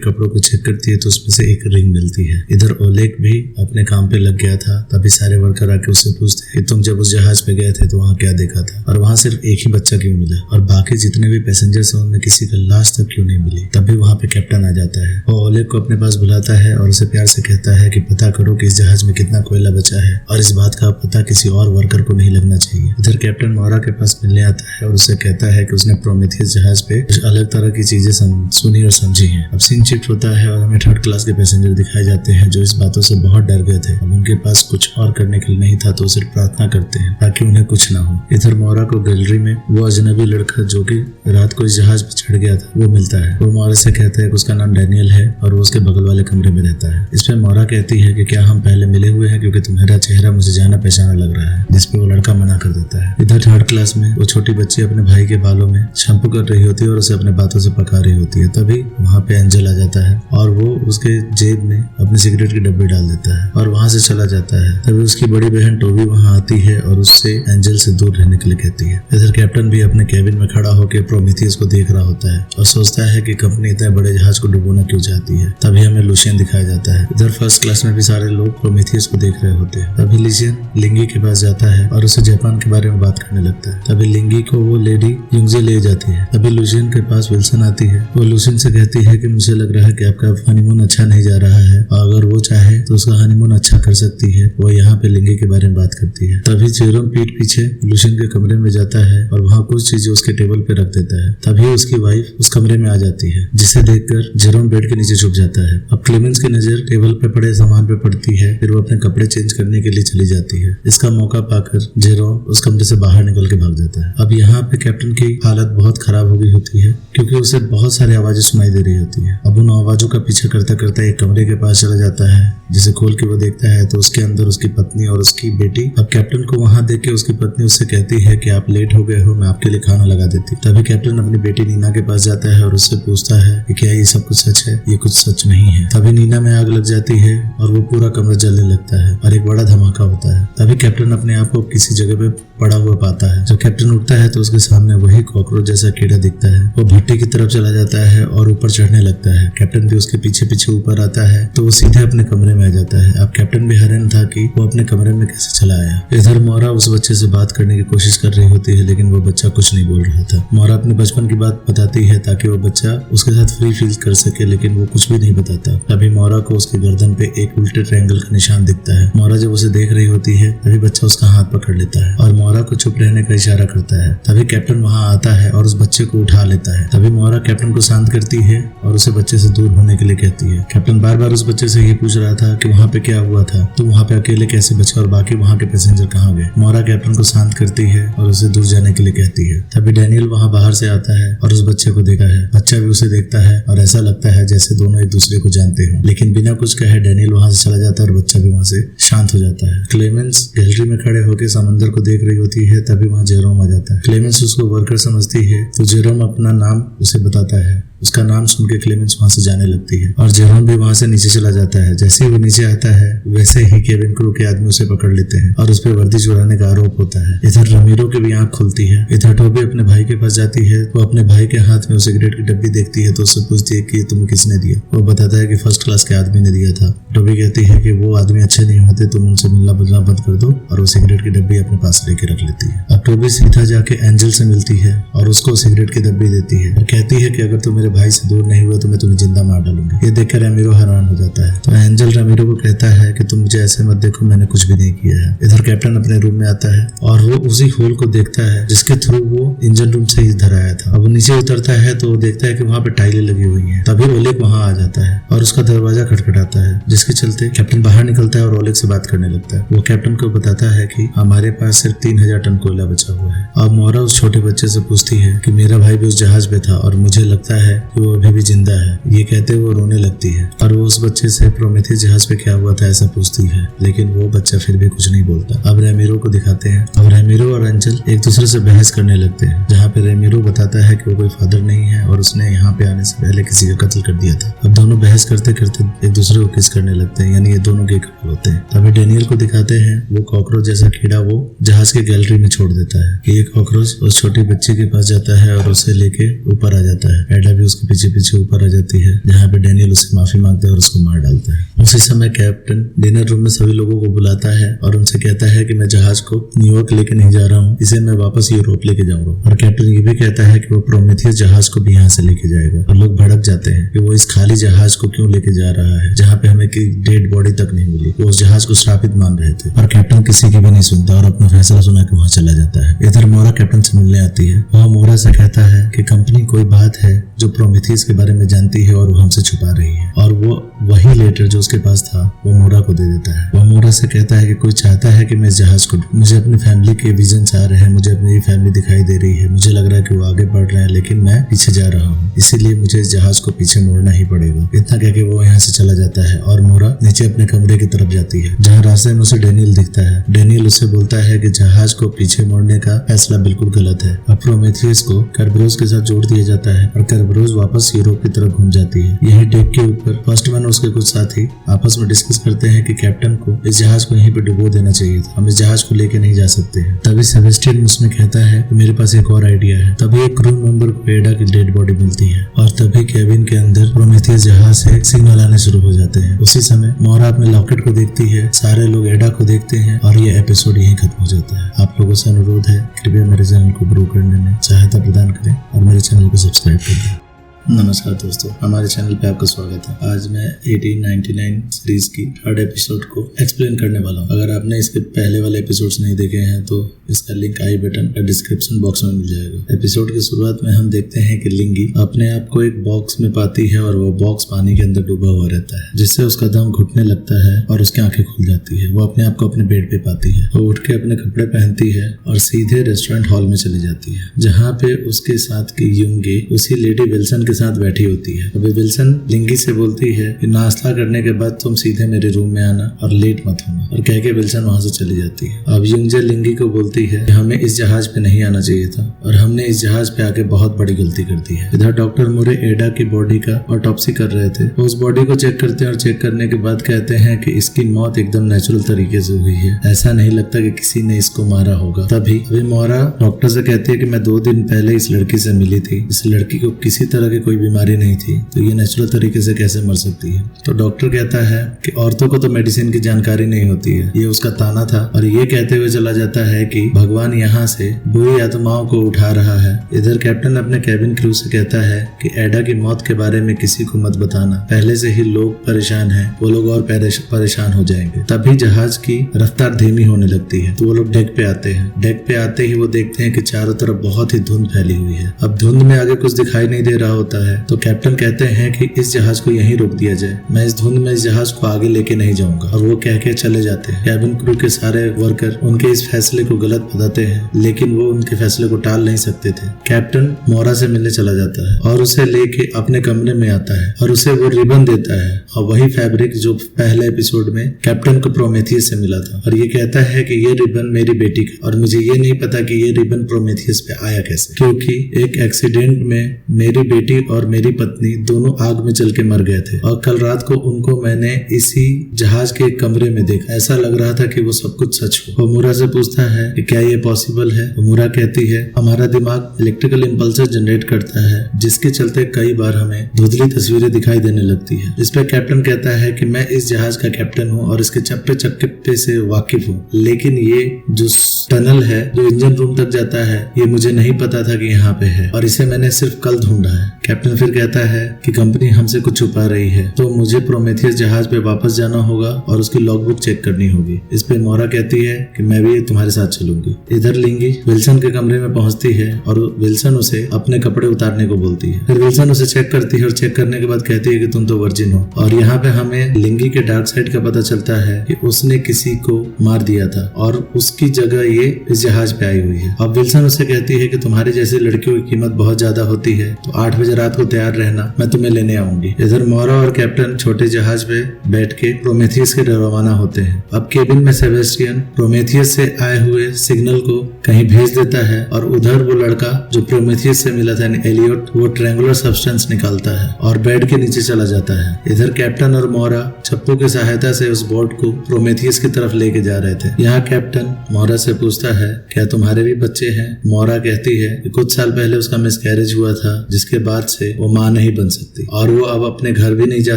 कपड़ों को चेक करती है तो उसमें से एक रिंग मिलती है। इधर ओलेग भी अपने काम पे लग गया था। तभी सारे वर्कर आके उससे पूछते हैं कि तुम जब उस जहाज पे गए थे तो वहाँ क्या देखा था और वहाँ सिर्फ एक ही बच्चा क्यों मिला और बाकी जितने भी पैसेंजर्स हैं उनमें किसी का लाश तक क्यों नहीं मिली। तभी वहाँ पे कैप्टन आ जाता है। वो ओलेग को अपने पास बुलाता है और उसे प्यार से कहता है कि पता करो कि इस जहाज में कितना कोयला बचा है और इस बात का पता किसी और वर्कर को नहीं लगना चाहिए। इधर कैप्टन मोरा के पास मिलने आता है और उससे कहता है कि उसने प्रोमेथियस जहाज पे कुछ अलग तरह की चीजें सुनी और समझी हैं। अब सीन शिफ्ट होता है और हमें थर्ड क्लास के पैसेंजर दिखाए जाते हैं जो इस बातों से बहुत डर गए थे। अब उनके पास कुछ और करने के लिए नहीं था तो सिर्फ प्रार्थना करते हैं ताकि उन्हें कुछ ना हो। इधर मोरा को गैलरी में वो अजनबी लड़का जो कि रात को इस जहाज पे चढ़ गया था वो मिलता है। वो मोरा से कहता है कि उसका नाम डैनियल है और वो उसके बगल वाले कमरे में रहता है। इस पे मोरा कहती है कि क्या हम पहले मिले हुए हैं क्योंकि तुम्हारा चेहरा मुझे जाना पहचाना लग रहा है, जिसपे वो लड़का मना कर देता है। इधर थर्ड क्लास में वो छोटी बच्ची अपने भाई के बालों में शैम्पू कर रही होती है और उसे अपने बातों से पका रही होती है। तभी वहाँ पे एंजल आ जाता है और वो उसके जेब में अपने सिगरेट के डब्बे डाल देता है और वहाँ से चला जाता है। तभी उसकी बड़ी बहन टोबी वहाँ आती है और उससे एंजल से दूर रहने के लिए कहती है। इधर कैप्टन भी अपने केबिन में खड़ा होकर प्रोमेथियस को देख रहा होता है और सोचता है कि कंपनी इतने बड़े जहाज को डुबोना क्यों चाहती है। तभी हमें लुशियन दिखाया जाता है। इधर फर्स्ट क्लास में भी सारे लोग प्रोमेथियस को देख रहे होते हैं। तभी लुशियन लिंगी के पास जाता है और उसे जापान के बारे में बात करने लगता है। तभी लिंगी को वो लेडी युंगजे ले जाती है। तभी लुशियन के पास विल्सन आती है। वो लुशियन से कहती है कि मुझे लग रहा है कि आपका हनीमून अच्छा नहीं जा रहा है और अगर वो चाहे तो उसका हनीमून अच्छा कर सकती है। वो यहाँ पे लिंगी के बारे में बात करती है। तभी जेरोम पीठ पीछे लुशियन के कमरे में जाता है और वहाँ कुछ चीजें उसके टेबल पे रख देता है। तभी उसकी वाइफ उस कमरे में आ जाती है जिसे देखकर जेरोम बेड के नीचे छुप जाता है। अब क्लेमेंस की नजर टेबल पे पड़े सामान पे पड़ती है। फिर वो अपने कपड़े चेंज करने के लिए चली जाती है। इसका मौका पाकर जेरोम उस कमरे से बाहर निकल के भाग जाता है। अब यहाँ पे कैप्टन की हालत बहुत खराब हो गई होती है क्योंकि उसे बहुत सारी आवाजें सुनाई दे रही होती है। अब उन आवाजों का पीछा करता करता एक कमरे के पास चला जाता है जिसे खोल के वो देखता है तो उसके अंदर उसकी पत्नी और उसकी बेटी। अब कैप्टन को वहाँ देख के उसकी पत्नी उससे कहती है कि आप लेट हो गए हो, मैं आपके लिए खाना लगा देती। तभी कैप्टन अपनी बेटी नीना के पास जाता है और उससे पूछता है कि क्या ये सब कुछ सच है। ये कुछ सच नहीं है। तभी नीना में आग लग जाती है और वो पूरा कमरा जलने लगता है और एक बड़ा धमाका होता है। तभी कैप्टन अपने आप को किसी जगह पे पड़ा हुआ पाता है। जब कैप्टन उठता है तो उसके सामने वही कॉकरोच जैसा कीड़ा दिखता है। वो भट्टी की तरफ चला जाता है और ऊपर चढ़ने लगता है। कैप्टन भी उसके पीछे पीछे ऊपर आता है तो वो सीधे अपने कमरे में आ जाता है। अब कैप्टन भी हैरान था कि वो अपने कमरे में कैसे चला आया। इधर मोरा उस बच्चे से बात करने की कोशिश कर रही होती है लेकिन वो बच्चा कुछ नहीं बोल रहा था। मोरा अपने बचपन की बात बताती है ताकि वो बच्चा उसके साथ फ्री फील कर सके लेकिन वो कुछ भी नहीं बताता। तभी मोरा को उसकी गर्दन पे एक उल्टे ट्रायंगल का निशान दिखता है। मोरा जब उसे देख रही होती है तभी बच्चा उसका हाथ पकड़ लेता है और मोरा को चुप रहने का इशारा करता है। तभी कैप्टन वहाँ आता है और उस बच्चे को उठा लेता है। तभी मोरा कैप्टन को शांत करती है और उसे बच्चे से दूर होने के लिए कहती है। कैप्टन बार बार उस बच्चे से ये पूछ रहा था कि वहाँ पे क्या हुआ था, तुम वहाँ पे अकेले कैसे बचे और बाकी वहाँ के पैसेंजर कहाँ गए। मोरा कैप्टन को शांत करती है और उसे दूर जाने के लिए कहती है। तभी डैनियल वहाँ बाहर से आता है और उस बच्चे को देखा है। बच्चा भी उसे देखता है और ऐसा लगता है जैसे दोनों एक दूसरे को जानते हो। लेकिन बिना कुछ कहे डैनियल वहाँ से चला जाता है और बच्चा भी वहाँ से शांत हो जाता है। क्लेमेंस गैलरी में खड़े होकर समंदर को देख रही होती है। तभी वहाँ जेरोम आ जाता है। क्लेमेंस उसको वर्कर समझती है तो जेरोम अपना नाम उसे बताता है। उसका नाम सुन के क्लेमेंस वहाँ से जाने लगती है और जेरोम भी वहाँ से नीचे चला जाता है। जैसे ही वो नीचे आता है वैसे ही केबिन क्रू के आदमी उसे पकड़ लेते हैं और उस पर वर्दी चुराने का आरोप होता है। इधर रमीरो की भी आंख खुलती है। इधर टोबी अपने भाई के पास जाती है। वो अपने भाई के हाथ में सिगरेट की डब्बी देखती है तो उससे पूछती है कि तुम्हें किसने दिया। वो बताता है कि फर्स्ट क्लास के आदमी ने दिया था। टोबी कहती है कि वो आदमी अच्छे नहीं होते, तुम उनसे मिलना बुलना बंद कर दो और वो सिगरेट की डब्बी अपने पास लेके रख लेती है। अब टोबी सीधा जाके एंजल से मिलती है और उसको सिगरेट की डब्बी देती है और कहती है कि अगर तुम मेरे भाई से दूर नहीं हुआ तो मैं तुम्हें जिंदा मार डालूंगी। ये देखकर रमीरो हैरान हो जाता है। तो एंजल रमीरो को कहता है कि तुम मुझे ऐसे मत देखो, मैंने कुछ भी नहीं किया है। इधर कैप्टन अपने रूम में आता है और वो उसी होल को देखता है जिसके थ्रू वो इंजन रूम से इधर आया था। अब वो नीचे उतरता है तो वो देखता है कि वहाँ पे टाइलें लगी हुई हैं। तभी ओलेग वहाँ आ जाता है और उसका दरवाजा खटखटाता है जिसके चलते कैप्टन बाहर निकलता है और ओलेग से बात करने लगता है। वो कैप्टन को बताता है कि हमारे पास सिर्फ 3000 टन कोयला बचा हुआ है। अब मोरा उस छोटे बच्चे से पूछती है कि मेरा भाई भी उस जहाज में था और मुझे लगता है है कि वो अभी भी जिंदा है। ये कहते वो रोने लगती है और वो उस बच्चे से प्रोमेथियस जहाज पे क्या हुआ था ऐसा पूछती है, लेकिन वो बच्चा फिर भी कुछ नहीं बोलता। अब रेमिरो को दिखाते हैं। अब रेमिरो और एंजल एक दूसरे से बहस करने लगते हैं, जहाँ पे रेमिरो बताता है कि वो कोई फादर नहीं है और उसने यहाँ पे आने से पहले किसी का कत्ल कर दिया था। अब दोनों बहस करते करते एक दूसरे को किस करने लगते हैं, यानी ये दोनों के कपल होते हैं। तभी डेनियल को दिखाते हैं, वो कॉकरोच जैसा कीड़ा वो जहाज के गैलरी में छोड़ देता है। ये कॉकरोच उस छोटी बच्ची के पास जाता है और उसे लेके ऊपर आ जाता है। एडा भी उसके पीछे पीछे ऊपर आ जाती है, जहाँ पे डेनियल उससे माफी मांगता है और उसको मार डालता है। उसी समय कैप्टन डिनर रूम में सभी लोगों को बुलाता है और उनसे कहता है कि मैं जहाज को न्यूयॉर्क लेके नहीं जा रहा हूँ, इसे मैं वापस यूरोप लेके जाऊंगा। और कैप्टन ये भी कहता है कि वो प्रोमेथियस जहाज को भी यहाँ से लेके जाएगा। और लोग भड़क जाते हैं कि वो इस खाली जहाज को क्यों लेके जा रहा है, जहाँ पे हमें की डेड बॉडी तक नहीं मिली। वो उस जहाज को श्रापित मान रहे थे, और कैप्टन किसी की भी नहीं सुनता और अपना फैसला सुना के वहाँ चला जाता है। इधर मोरा कैप्टन से मिलने आती है। वह मोरा से कहता है कि कंपनी कोई बात है जो प्रोमेथियस के बारे में जानती है और वो हमसे छुपा रही है, और वो वही लेटर जो उसके पास था वो मोरा को दे देता है। वह मोरा से कहता है कि कोई चाहता है कि मैं इस जहाज को, मुझे अपनी फैमिली के विजन्स आ रहे हैं, मुझे अपनी फैमिली दिखाई दे रही है, मुझे लग रहा है कि वो आगे बढ़ रहे हैं लेकिन मैं पीछे जा रहा हूँ, इसीलिए मुझे इस जहाज को पीछे मोड़ना ही पड़ेगा। इतना कह के वो यहाँ से चला जाता है और मोरा नीचे अपने कमरे की तरफ जाती है, जहाँ रास्ते में उसे डेनियल दिखता है। डेनियल उससे बोलता है कि जहाज को पीछे मोड़ने का फैसला बिल्कुल गलत है। अब प्रोमेथियस को कर्बरोस के साथ जोड़ दिया जाता है और कर्बरोस वापस यूरोप की तरफ घूम जाती है। यही डेक के ऊपर फर्स्ट मैन और उसके कुछ साथी आपस में डिस्कस करते हैं कि कैप्टन को इस जहाज को यहीं पे डुबो देना चाहिए था, हम इस जहाज को लेके नहीं जा सकते हैं। तभी सेबेस्टियन उसमें कहता है कि मेरे पास एक और आइडिया है। तभी एक क्रू मेंबर को एडा की डेड बॉडी मिलती है और तभी केबिन के अंदर प्रोमेथियस जहाज से सिग्नल आने शुरू हो जाते हैं। उसी समय मोरा अपने लॉकेट को देखती है, सारे लोग एडा को देखते हैं और ये एपिसोड यहीं खत्म हो जाता है। आप लोगों से अनुरोध है, कृपया मेरे चैनल को ग्रो करने में सहायता प्रदान करें और मेरे चैनल को सब्सक्राइब कर दें। नमस्कार दोस्तों, हमारे चैनल पे आपका स्वागत है। आज मैं 1899 सीरीज की थर्ड एपिसोड को एक्सप्लेन करने वाला हूँ। अगर आपने इसके पहले वाले एपिसोड्स नहीं देखे हैं तो इसका लिंक आई बटन या डिस्क्रिप्शन बॉक्स में मिल जाएगा। एपिसोड की शुरुआत में हम देखते हैं कि लिंगी अपने आप को एक बॉक्स में पाती है और वो बॉक्स पानी के अंदर डूबा हुआ रहता है, जिससे उसका दम घुटने लगता है और उसकी आंखें खुल जाती है। वो अपने आप को अपने बेड पे पाती है। वो उठ के अपने कपड़े पहनती है और सीधे रेस्टोरेंट हॉल में चली जाती है, जहाँ पे उसके साथ की यूंगी उसी लेडी विल्सन साथ बैठी होती है। अभी विल्सन लिंगी से बोलती है कि नाश्ता करने के बाद तुम सीधे मेरे रूम में आना और लेट मत होना, और कह के विल्सन वहां से चली जाती है। अब यूंजे लिंगी को बोलती है कि हमें इस जहाज पे नहीं आना चाहिए था और हमने इस जहाज पे आके बहुत बड़ी गलती कर दी है। इधर डॉक्टर मुरे एडा की बॉडी का ऑटोप्सी कर रहे थे। वो उस बॉडी को चेक करते हैं और चेक करने के बाद कहते हैं कि इसकी मौत एकदम नेचुरल तरीके से हुई है, ऐसा नहीं लगता कि किसी ने इसको मारा होगा। तभी मोरा डॉक्टर से कहती है कि मैं 2 दिन पहले इस लड़की से मिली थी, इस लड़की को किसी तरह की कोई बीमारी नहीं थी, तो ये नेचुरल तरीके से कैसे मर सकती है। तो डॉक्टर कहता है कि औरतों को तो मेडिसिन की जानकारी नहीं होती है, ये उसका ताना था। और ये कहते हुए चला जाता है कि भगवान यहाँ से बुरी आत्माओं को उठा रहा है। इधर कैप्टन अपने कैबिन क्रू से कहता है कि एडा की मौत के बारे में किसी को मत बताना, पहले से ही लोग परेशान हैं, वो लोग और परेशान हो जाएंगे। तभी जहाज की रफ्तार धीमी होने लगती है, तो वो लोग डेक पे आते हैं। डेक पे आते ही वो देखते हैं कि चारों तरफ बहुत ही धुंध फैली हुई है। अब धुंध में आगे कुछ दिखाई नहीं दे रहा होता है, तो कैप्टन कहते हैं कि इस जहाज को यहीं रोक दिया जाए, मैं इस धुंध में इस जहाज को आगे लेके नहीं जाऊंगा। और वो कह के चले जाते हैं। कैबिन क्रू के सारे वर्कर उनके इस फैसले को गलत बताते हैं, लेकिन वो उनके फैसले को टाल नहीं सकते थे। कैप्टन मोरा से मिलने चला जाता है और उसे लेके अपने कमरे में आता है और उसे वो रिबन देता है, और वही फैब्रिक जो पहले एपिसोड में कैप्टन को प्रोमेथियस से मिला था। और ये कहता है कि ये रिबन मेरी बेटी का, और मुझे ये नहीं पता कि ये रिबन प्रोमेथियस पे आया कैसे, क्योंकि एक एक्सीडेंट में मेरी बेटी और मेरी पत्नी दोनों आग में जल के मर गए थे, और कल रात को उनको मैंने इसी जहाज के एक कमरे में देखा। ऐसा लग रहा था कि वो सब कुछ सच हो। मुरा से पूछता है कि क्या ये पॉसिबल है। मुरा कहती है हमारा दिमाग इलेक्ट्रिकल इंपल्सेस जनरेट करता है, जिसके चलते कई बार हमें धुंधली तस्वीरें दिखाई देने लगती है। इस पे कैप्टन कहता है कि मैं इस जहाज का कैप्टन हूँ और इसके चप्पे चप्पे से वाकिफ हूँ, लेकिन ये जो टनल है जो इंजन रूम तक जाता है, ये मुझे नहीं पता था कि यहाँ पे है, और इसे मैंने सिर्फ कल ढूंढा है। कैप्टन फिर कहता है कि कंपनी हमसे कुछ छुपा रही है, तो मुझे प्रोमेथियस जहाज पे वापस जाना होगा और उसकी लॉगबुक चेक करनी होगी। इस पे मोरा कहती है कि मैं भी तुम्हारे साथ चलूंगी। इधर लिंगी विल्सन के कमरे में पहुंचती है और विल्सन उसे अपने कपड़े उतारने को बोलती है। फिर विल्सन उसे चेक करती है और चेक करने के बाद कहती है कि तुम तो वर्जिन हो। और यहाँ पे हमें लिंगी के डार्क साइड का पता चलता है कि उसने किसी को मार दिया था और उसकी जगह ये इस जहाज पे आई हुई है। अब विल्सन उसे कहती है कि तुम्हारी जैसी लड़कियों की कीमत बहुत ज्यादा होती है, तो 8 बजे रात को तैयार रहना, मैं तुम्हें लेने आऊंगी। इधर मोरा और कैप्टन छोटे जहाज पे बैठ के प्रोमेथियस के रवाना होते हैं। अब केबिन में सेबेस्टियन प्रोमेथियस से आए हुए सिग्नल को कहीं भेज देता है और उधर वो लड़का जो प्रोमेथियस से मिला था यानी एलियट, वो ट्रायंगुलर सब्सटेंस निकालता है और बेड के नीचे चला जाता है। इधर कैप्टन और मोरा चप्पू की सहायता से उस बोट को प्रोमेथियस की तरफ लेके जा रहे थे। यहाँ कैप्टन मोरा से पूछता है, क्या तुम्हारे भी बच्चे हैं? मोरा कहती है कि कुछ साल पहले उसका मिसकैरेज हुआ था, जिसके बाद से वो माँ नहीं बन सकती और वो अब अपने घर भी नहीं जा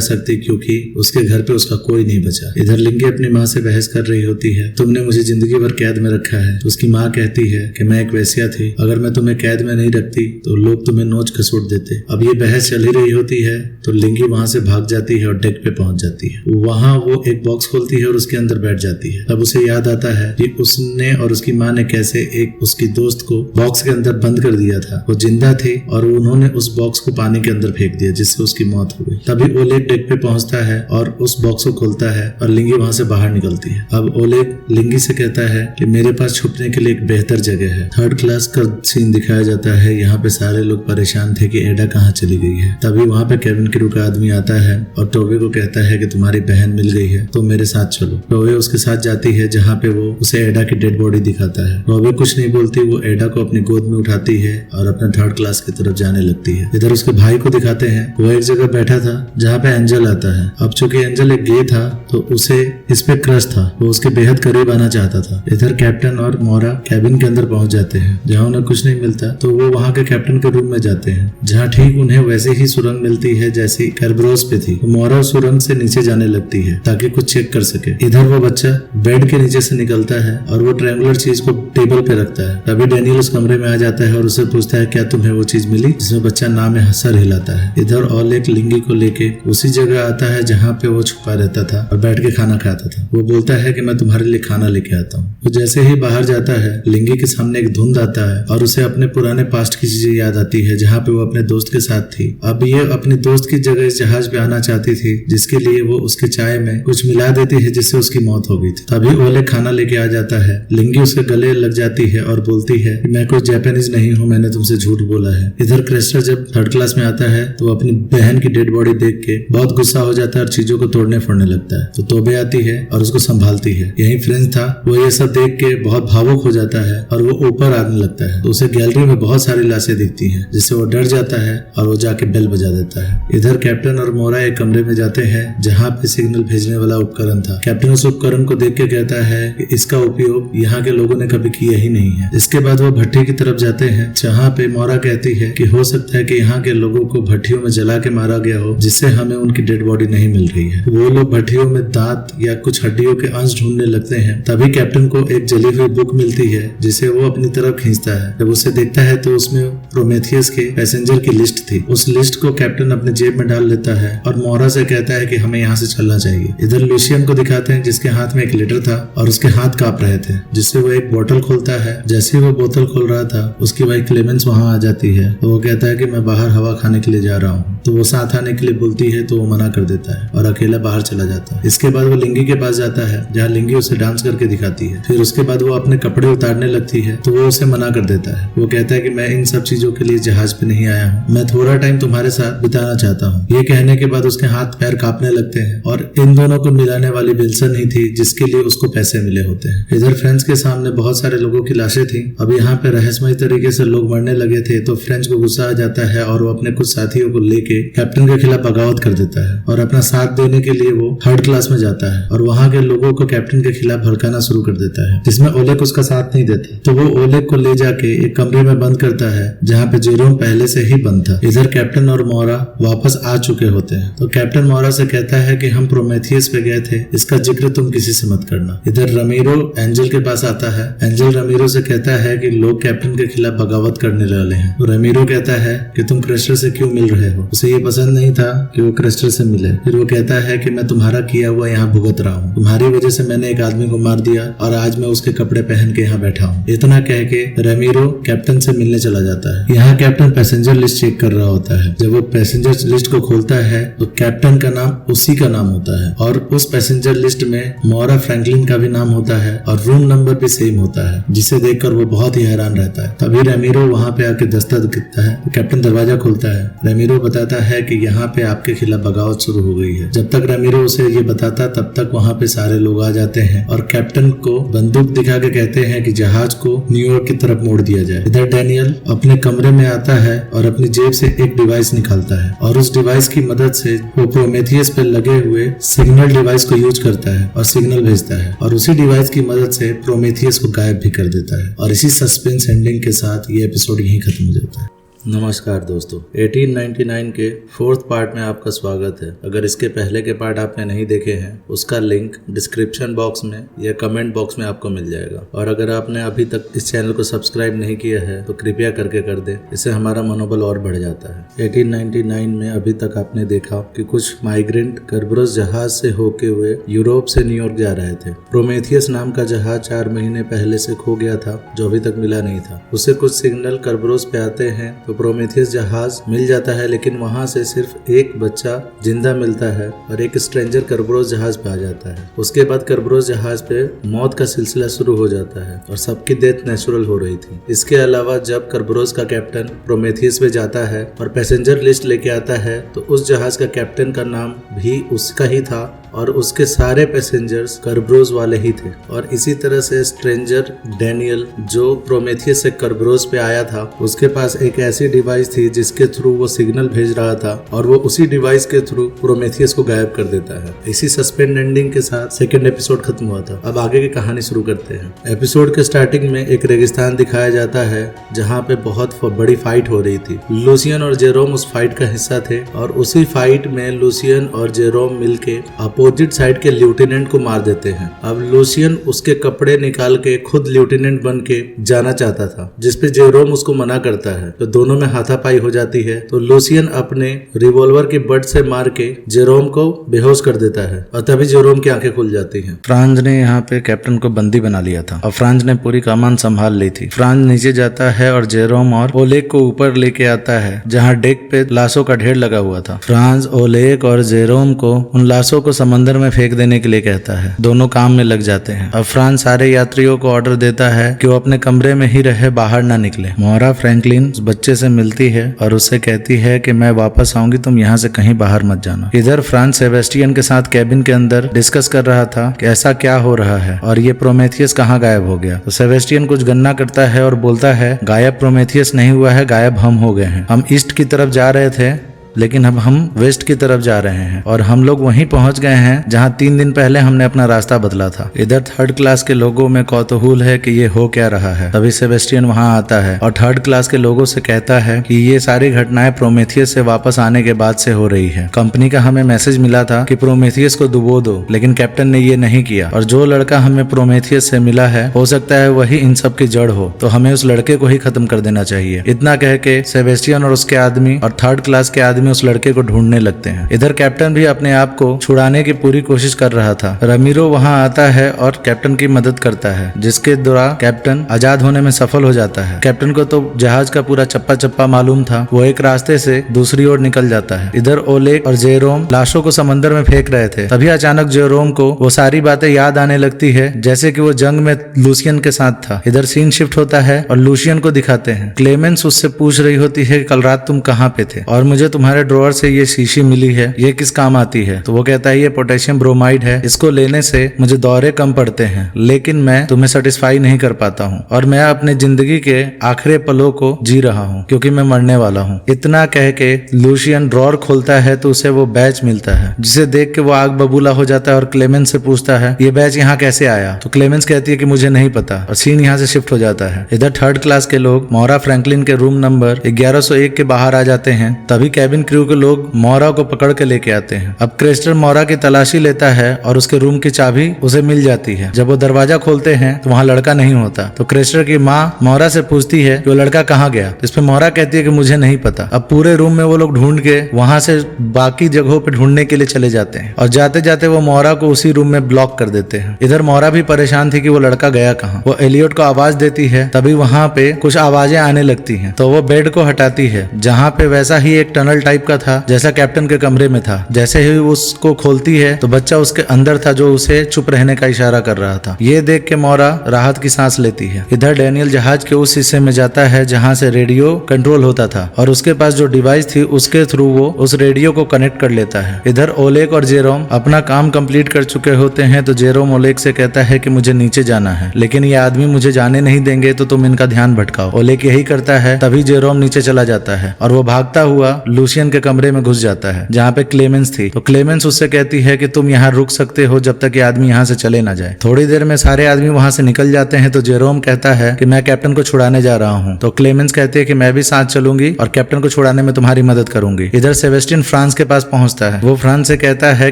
सकती क्योंकि उसके घर पे उसका कोई नहीं बचा। इधर लिंगी अपनी माँ से बहस कर रही होती है, तुमने मुझे जिंदगी भर कैद में रखा है। तो उसकी माँ कहती है कि मैं एक वेश्या थी, अगर मैं तुम्हें कैद में नहीं रखती तो लोग तुम्हें नोच खसोट देते। अब ये बहस चल ही रही होती है तो लिंगी वहां से भाग जाती है और डेक पे पहुंच जाती है। वहां वो एक बॉक्स खोलती है और उसके अंदर बैठ जाती है। तब उसे याद आता है कि उसने और उसकी माँ ने कैसे एक उसकी दोस्त को बॉक्स के अंदर बंद कर दिया था। वो जिंदा थी और उन्होंने उस बॉक्स को पानी के अंदर फेंक दिया जिससे उसकी मौत हो गई। तभी ओलेग डेक पे पहुंचता है और उस बॉक्स को खोलता है और लिंगी वहां से बाहर निकलती है। अब ओलेग लिंगी से कहता है कि मेरे पास छुपने के लिए एक बेहतर जगह है। थर्ड क्लास का सीन दिखाया जाता है। यहाँ पे सारे लोग परेशान थे कि एडा कहाँ चली गई है। तभी वहाँ पे केविन क्रू का आदमी आता है और टोबे को कहता है कि तुम्हारी बहन मिल गई है तो मेरे साथ चलो। टोबे उसके साथ जाती है जहाँ पे वो उसे एडा की डेड बॉडी दिखाता है। टोबे कुछ नहीं बोलती, वो एडा को अपनी गोद में उठाती है और अपने थर्ड क्लास की तरफ जाने लगती है। इधर उसके भाई को दिखाते हैं, वो एक जगह बैठा था जहाँ पे एंजल आता है। अब चूंकि एंजल एक गे था तो उसे इस पे क्रश था, वो उसके बेहद करीब आना चाहता था। इधर कैप्टन और मोरा कैबिन के अंदर पहुंच जाते हैं जहाँ उन्हें कुछ नहीं मिलता तो वो वहाँ के कैप्टन के रूम में जाते हैं जहाँ ठीक उन्हें वैसे ही सुरंग मिलती है जैसी कैरब्रोस पे थी। मोरा सुरंग से नीचे जाने लगती है ताकि कुछ चेक कर सके। इधर वो बच्चा बेड के नीचे से निकलता है और वो ट्रायंगुलर चीज को टेबल पे रखता है। तभी डैनियल उस कमरे में आ जाता है और उससे पूछता है क्या तुम्हें वो चीज मिली जिसमें बच्चा नाम में सर हिलाता है। इधर ओलेग लिंगी को लेके उसी जगह आता है जहाँ पे वो छुपा रहता था और बैठ के खाना खाता था। वो बोलता है कि मैं तुम्हारे लिए खाना लेके आता हूँ। वो जैसे ही बाहर जाता है लिंगी के सामने एक धुंध आता है और उसे अपने पुराने पास्ट की चीजें याद आती है जहाँ पे वो अपने दोस्त के साथ थी। अब ये अपने दोस्त की जगह इस जहाज पे आना चाहती थी जिसके लिए वो उसके चाय में कुछ मिला देती है जिससे उसकी मौत हो गई थी। तभी ओलेग खाना लेके आ जाता है। लिंगी उसके गले लग जाती है और बोलती है कि मैं कोई जापानीज नहीं हूँ, मैंने तुमसे झूठ बोला है। इधर क्रेस्टर जब थर्ड क्लास में आता है तो अपनी बहन की डेड बॉडी देख के बहुत गुस्सा हो जाता है और चीजों को तोड़ने फोड़ने लगता है। तो तोबे आती है और उसको संभालती है। यही फ्रेंच था, वो ये सब देख के बहुत भावुक हो जाता है और वो ऊपर आने लगता है। तो उसे गैलरी में बहुत सारी लाशें दिखती हैं जिससे वो डर जाता है और वो जाके बेल बजा देता है। इधर कैप्टन और मोरा एक कमरे में जाते हैं जहाँ पे सिग्नल भेजने वाला उपकरण था। कैप्टन उस उपकरण को देख के कहता है कि इसका उपयोग यहाँ के लोगों ने कभी किया ही नहीं है। इसके बाद वो भट्टी की तरफ जाते हैं जहाँ पे मोरा कहती है कि हो सकता है कि यहाँ के लोगों को भट्टियों में जला के मारा गया हो जिससे हमें उनकी डेड बॉडी नहीं मिल रही है। वो लोग भट्टियों में दांत या कुछ हड्डियों के अंश ढूंढने लगते हैं। तभी कैप्टन को एक जली हुई बुक मिलती है जिसे वो अपनी तरफ खींचता है। जब उसे देखता है तो उसमें प्रोमेथियस के पैसेंजर की लिस्ट थी। उस लिस्ट को कैप्टन अपने जेब में डाल लेता है और मोरा से कहता है कि हमें यहाँ से चलना चाहिए। इधर लूशियन को दिखाते हैं जिसके हाथ में एक लेटर था और उसके हाथ कांप रहे थे जिससे वो एक बोतल खोलता है। जैसे ही वो बोतल खोल रहा था उसकी वाइफ क्लेमेंस वहाँ आ जाती है। तो वो कहता है कि मैं बाहर हवा खाने के लिए जा रहा हूँ। तो वो साथ आने के लिए बोलती है तो वो मना कर देता है और अकेला बाहर चला जाता है। इसके बाद वो लिंगी के पास जाता है जहाँ लिंगी उसे डांस करके दिखाती है। फिर उसके बाद वो अपने कपड़े उतारने लगती है तो वो उसे मना कर देता है। वो कहता है कि मैं इन सब चीजों के लिए जहाज पे नहीं आया हूँ, मैं थोड़ा टाइम तुम्हारे साथ बिताना चाहता हूँ। ये कहने के बाद उसके हाथ पैर कांपने लगते हैं और इन दोनों को मिलाने वाली विल्सन ही थी जिसके लिए उसको पैसे मिले होते हैं। इधर फ्रेंच के सामने बहुत सारे लोगों की लाशें थी। अब यहाँ पे रहस्यमय तरीके से लोग मरने लगे थे तो फ्रेंच को गुस्सा आ जाता है और वो अपने कुछ साथियों को लेके कैप्टन के खिलाफ बगावत कर देता है और अपना साथ देने के लिए वो थर्ड क्लास में जाता है और वहाँ के लोगों को कैप्टन के खिलाफ भड़काना शुरू कर देता है जिसमें ओलेग उसका साथ नहीं देता। तो वो ओलेग को ले जाके एक कमरे में बंद करता है जहाँ पे जेरोम पहले से ही बंद था। इधर कैप्टन और मोरा वापस आ चुके होते हैं। तो कैप्टन मोरा से कहता है कि हम प्रोमेथियस पे गए थे, इसका जिक्र तुम किसी से मत करना। इधर रमीरो एंजल के पास आता है। एंजल रमीरो से कहता है कि लोग कैप्टन के खिलाफ बगावत करने वाले हैं। तो रमीरो कहता है कि तुम क्रेस्टर से क्यों मिल रहे हो। उसे ये पसंद नहीं था कि वो क्रेस्टर से मिले। फिर वो कहता है कि मैं तुम्हारा किया हुआ यहाँ भुगत रहा हूँ, तुम्हारी वजह से मैंने एक आदमी को मार दिया और आज मैं उसके कपड़े पहन के यहाँ बैठा हूँ। इतना कह के रमीरो कैप्टन से मिलने चला जाता है। यहाँ कैप्टन पैसेंजर लिस्ट चेक कर रहा होता है। जब वो पैसेंजर लिस्ट को खोलता है तो कैप्टन का नाम उसी का नाम होता है और उस पैसेंजर लिस्ट में मोरा फ्रैंकलिन का भी नाम होता है और रूम नंबर भी सेम होता है जिसे देखकर वो बहुत ही हैरान रहता है। तभी रमीरो वहाँ पे आके दस्तक देता है। कैप्टन दरवाजा दरवाजा खुलता है। रेमिरो बताता है कि यहाँ पे आपके खिलाफ बगावत शुरू हो गई है। जब तक रेमिरो उसे ये बताता तब तक वहाँ पे सारे लोग आ जाते हैं और कैप्टन को बंदूक दिखा के कहते हैं कि जहाज को न्यूयॉर्क की तरफ मोड़ दिया जाए। इधर डैनियल अपने कमरे में आता है और अपनी जेब से एक डिवाइस निकालता है और उस डिवाइस की मदद से वो प्रोमेथियस पे लगे हुए सिग्नल डिवाइस को यूज करता है और सिग्नल भेजता है और उसी डिवाइस की मदद से प्रोमेथियस को गायब भी कर देता है। और इसी सस्पेंस एंडिंग के साथ ये एपिसोड यहीं खत्म हो जाता है। नमस्कार दोस्तों, 1899 के 4th पार्ट में आपका स्वागत है। अगर इसके पहले के पार्ट आपने नहीं देखे हैं उसका लिंक डिस्क्रिप्शन बॉक्स में या कमेंट बॉक्स में आपको मिल जाएगा। और अगर आपने अभी तक इस चैनल को सब्सक्राइब नहीं किया है तो कृपया करके कर दे, इससे हमारा मनोबल और बढ़ जाता है। 1899 में अभी तक आपने देखा कि कुछ माइग्रेंट कर्बरोस जहाज से होके हुए यूरोप से न्यूयॉर्क जा रहे थे। प्रोमेथियस नाम का जहाज 4 महीने पहले से खो गया था जो अभी तक मिला नहीं था। उससे कुछ सिग्नल कर्बरोस पे आते हैं तो प्रोमेथियस जहाज मिल जाता है, लेकिन वहां से सिर्फ एक बच्चा जिंदा मिलता है और एक स्ट्रेंजर कर्बरोस जहाज पे आ जाता है। उसके बाद कर्बरोस जहाज पे मौत का सिलसिला शुरू हो जाता है और सबकी डेथ नेचुरल हो रही थी। इसके अलावा जब कर्बरोस का कैप्टन प्रोमेथियस पे जाता है और पैसेंजर लिस्ट लेके आता है तो उस जहाज का कैप्टन का नाम भी उसका ही था और उसके सारे पैसेंजर्स कर्बरोस वाले ही थे। और इसी तरह से स्ट्रेंजर डैनियल जो प्रोमेथियस से कर्बरोस पे आया था उसके पास एक ऐसी डिवाइस थी जिसके थ्रू वो सिग्नल भेज रहा था और वो उसी डिवाइस के थ्रू प्रोमेथियस को गायब कर देता है। इसी सस्पेंड एंडिंग के साथ सेकंड एपिसोड खत्म हुआ था। अब आगे की कहानी शुरू करते हैं। एपिसोड के स्टार्टिंग में एक रेगिस्तान दिखाया जाता है जहाँ पे बहुत बड़ी फाइट हो रही थी। लूसियन और जेरोम उस फाइट का हिस्सा थे और उसी फाइट में लूसियन और जेरोम मिलके अपोजिट साइड के लेफ्टिनेंट को मार देते हैं। अब लूसियन उसके कपड़े निकाल के खुद लेफ्टिनेंट बन के जाना चाहता था, जिसपे जेरोम उसको मना करता है तो दोनों में हाथापाई हो जाती है। तो लूसियन अपने रिवॉल्वर की बट से मार के जेरोम को बेहोश कर देता है और तभी जेरोम की आंखें खुल जाती हैं। फ्रांज ने यहाँ पे कैप्टन को बंदी बना लिया था और फ्रांज ने पूरी कमान संभाल ली थी। फ्रांज नीचे जाता है और जेरोम और ओलेग को ऊपर लेके आता है जहाँ डेक पे लाशों का ढेर लगा हुआ था। फ्रांज ओलेग और जेरोम को उन लाशों को समंदर में फेंक देने के लिए कहता है। दोनों काम में लग जाते हैं। अब फ्रांज सारे यात्रियों को ऑर्डर देता है कि वो अपने कमरे में ही रहे, बाहर ना निकले। मोहरा फ्रैंकलिन उस बच्चे से मिलती है और उससे कहती है कि मैं वापस आऊंगी, तुम यहाँ से कहीं बाहर मत जाना। इधर फ्रांज सेबेस्टियन के साथ कैबिन के अंदर डिस्कस कर रहा था कि ऐसा क्या हो रहा है और ये प्रोमेथियस कहाँ गायब हो गया। तो सेबेस्टियन कुछ गन्ना करता है और बोलता है गायब प्रोमेथियस नहीं हुआ है, गायब हम हो गए हैं। हम ईस्ट की तरफ जा रहे थे लेकिन अब हम वेस्ट की तरफ जा रहे हैं और हम लोग वहीं पहुंच गए हैं जहां 3 दिन पहले हमने अपना रास्ता बदला था। इधर 3rd क्लास के लोगों में कौतूहल है कि ये हो क्या रहा है। तभी सेबेस्टियन वहां आता है और 3rd क्लास के लोगों से कहता है कि ये सारी घटनाएं प्रोमेथियस से वापस आने के बाद से हो रही है। कंपनी का हमें मैसेज मिला था कि प्रोमेथियस को डुबो दो, लेकिन कैप्टन ने ये नहीं किया और जो लड़का हमें प्रोमेथियस से मिला है हो सकता है वही इन सब की जड़ हो, तो हमें उस लड़के को ही खत्म कर देना चाहिए। इतना कह के सेबेस्टियन और उसके आदमी और 3rd क्लास के आदमी उस लड़के को ढूंढने लगते हैं। इधर कैप्टन भी अपने आप को छुड़ाने की पूरी कोशिश कर रहा था। रमीरो वहां आता है और कैप्टन की मदद करता है, जिसके द्वारा कैप्टन आजाद होने में सफल हो जाता है। कैप्टन को तो जहाज का पूरा चप्पा चप्पा मालूम था, वो एक रास्ते से दूसरी ओर निकल जाता है। इधर ओलेग और जेरोम लाशों को समंदर में फेंक रहे थे। तभी अचानक जेरोम को वो सारी बातें याद आने लगती है जैसे कि वो जंग में लूसियन के साथ था। इधर सीन शिफ्ट होता है और लूसियन को दिखाते हैं। क्लेमेंस उससे पूछ रही होती है कल रात तुम कहाँ पे थे और मुझे तुम्हारे ड्रॉअर से ये शीशी मिली है, ये किस काम आती है। तो वो कहता है ये पोटेशियम ब्रोमाइड है, इसको लेने से मुझे दौरे कम पड़ते हैं, लेकिन मैं तुम्हें सेटिस्फाई नहीं कर पाता हूँ और मैं अपने जिंदगी के आखिरी पलों को जी रहा हूँ क्योंकि मैं मरने वाला हूँ। इतना कह के लूसियन ड्रॉअर खोलता है तो उसे वो बैच मिलता है, जिसे देख के वो आग बबूला हो जाता है और क्लेमेंस से पूछता है ये बैच यहाँ कैसे आया। तो क्लेमेंस कहती है कि मुझे नहीं पता और सीन यहाँ से शिफ्ट हो जाता है। इधर 3rd क्लास के लोग मोहरा फ्रैंकलिन के रूम नंबर 1101 के बाहर आ जाते हैं। तभी कैबिन क्रू के लोग मोहरा को पकड़ के लेके आते हैं। अब क्रेस्टर मोहरा की तलाशी लेता है और उसके रूम की चाबी उसे मिल जाती है। जब वो दरवाजा खोलते हैं तो वहाँ लड़का नहीं होता। तो क्रेस्टर की माँ मोहरा से पूछती है कि वो लड़का कहाँ गया। इस पे मोहरा कहती है कि मुझे नहीं पता। अब पूरे रूम में वो लोग ढूंढ के वहां से बाकी जगहों पे ढूंढने के लिए चले जाते हैं और जाते जाते वो मोहरा को उसी रूम में ब्लॉक कर देते हैं। इधर मोहरा भी परेशान थी कि वो लड़का गया कहाँ। वो एलियट को आवाज देती है, तभी वहां पे कुछ आवाजें आने लगती हैं। तो वो बेड को हटाती है जहाँ पे वैसा ही एक टनल टाइप का था जैसा कैप्टन के कमरे में था। जैसे ही उसको खोलती है तो बच्चा उसके अंदर था जो उसे चुप रहने का इशारा कर रहा था। ये देख के मोरा राहत की सांस लेती है। इधर डैनियल जहाज के उस हिस्से में जाता है जहाँ से रेडियो कंट्रोल होता था और उसके पास जो डिवाइस थी उसके थ्रू वो उस रेडियो को कनेक्ट कर लेता है। इधर ओलेग और जेरोम अपना काम कंप्लीट कर चुके होते हैं तो जेरोम ओलेग से कहता है कि मुझे नीचे जाना है, लेकिन ये आदमी मुझे जाने नहीं देंगे तो तुम इनका ध्यान भटकाओ। ओलेग यही करता है। तभी जेरोम नीचे चला जाता है और वो भागता हुआ लूशियन के कमरे में घुस जाता है जहाँ पे क्लेमेंस थी। तो क्लेमेंस उससे कहती है कि तुम यहाँ रुक सकते हो जब तक ये आदमी यहाँ से चले ना जाए। थोड़ी देर में सारे आदमी वहाँ से निकल जाते हैं तो जेरोम कहता है कि मैं कैप्टन को छुड़ाने जा रहा हूँ। तो क्लेमेंस कहती है कि मैं भी साथ चलूंगी और कैप्टन को छुड़ाने में तुम्हारी मदद करूंगी। इधर सेबेस्टियन फ्रांस के पास पहुंचता है। वो फ्रांस से कहता है